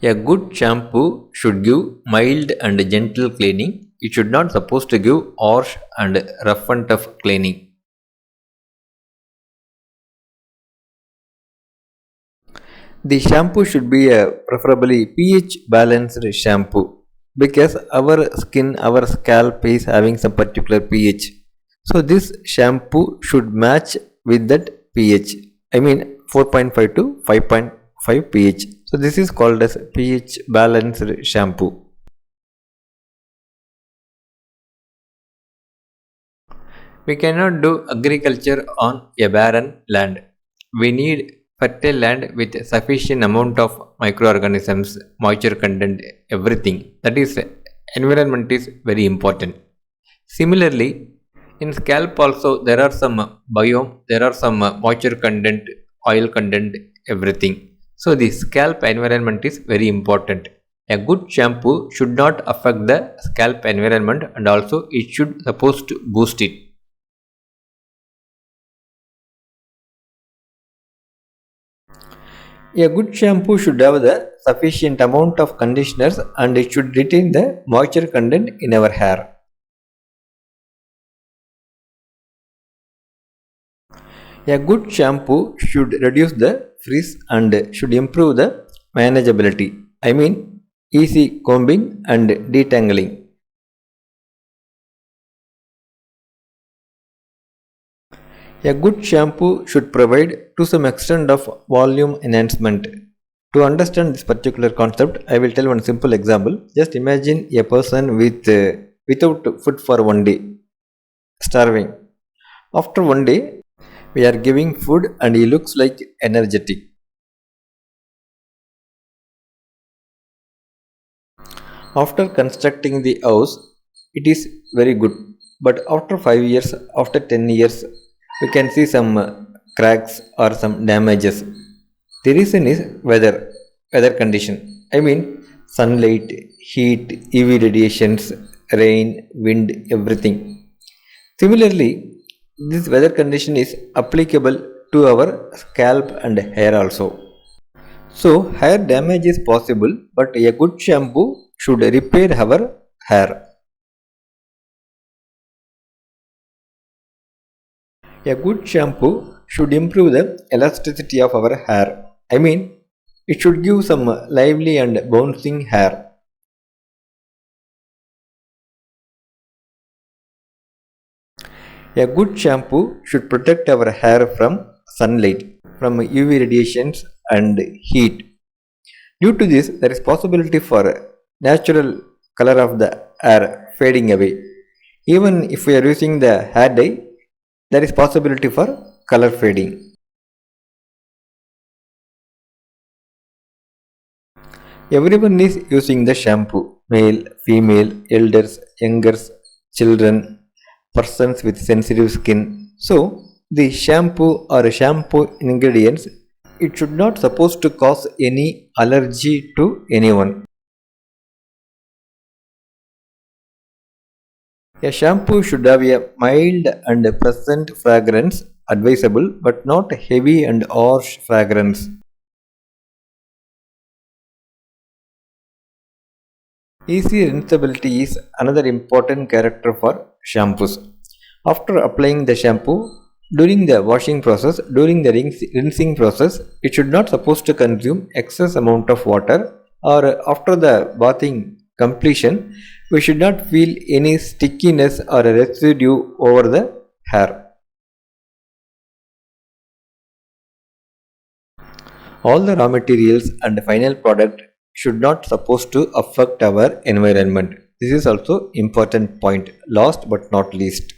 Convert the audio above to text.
A good shampoo should give mild and gentle cleaning. It should not supposed to give harsh and rough and tough cleaning. The shampoo should be a preferably pH balanced shampoo because our skin, our scalp is having some particular pH. So this shampoo should match with that pH. I mean 4.5 to 5.5 pH. So this is called as pH balanced shampoo. We cannot do agriculture on a barren land. We need fertile land with sufficient amount of microorganisms, moisture content, everything. That is, environment is very important. Similarly, in scalp also there are some biome, there are some moisture content, oil content, everything. So the scalp environment is very important. A good shampoo should not affect the scalp environment and also it should supposed to boost it. A good shampoo should have the sufficient amount of conditioners and it should retain the moisture content in our hair. A good shampoo should reduce the frizz and should improve the manageability. I mean easy combing and detangling. A good shampoo should provide to some extent of volume enhancement. To understand this particular concept, I will tell one simple example. Just imagine a person without food for one day, starving. After one day, we are giving food and he looks like energetic. After constructing the house, it is very good. But after 5 years, after 10 years, we can see some cracks or some damages. The reason is weather condition. I mean sunlight, heat, UV radiations, rain, wind, everything. Similarly, this weather condition is applicable to our scalp and hair also. So hair damage is possible, but a good shampoo should repair our hair. A good shampoo should improve the elasticity of our hair. I mean, it should give some lively and bouncing hair. A good shampoo should protect our hair from sunlight, from UV radiations and heat. Due to this, there is possibility for natural color of the hair fading away. Even if we are using the hair dye, there is possibility for color fading. Everyone is using the shampoo, male, female, elders, youngers, children, persons with sensitive skin. So the shampoo or shampoo ingredients, it should not supposed to cause any allergy to anyone. A shampoo should have a mild and pleasant fragrance advisable but not heavy and harsh fragrance. Easy rinsability is another important character for shampoos. After applying the shampoo, during the washing process, during the rinsing process, it should not supposed to consume excess amount of water or after the bathing completion, we should not feel any stickiness or a residue over the hair. All the raw materials and final product should not supposed to affect our environment. This is also important point, last but not least.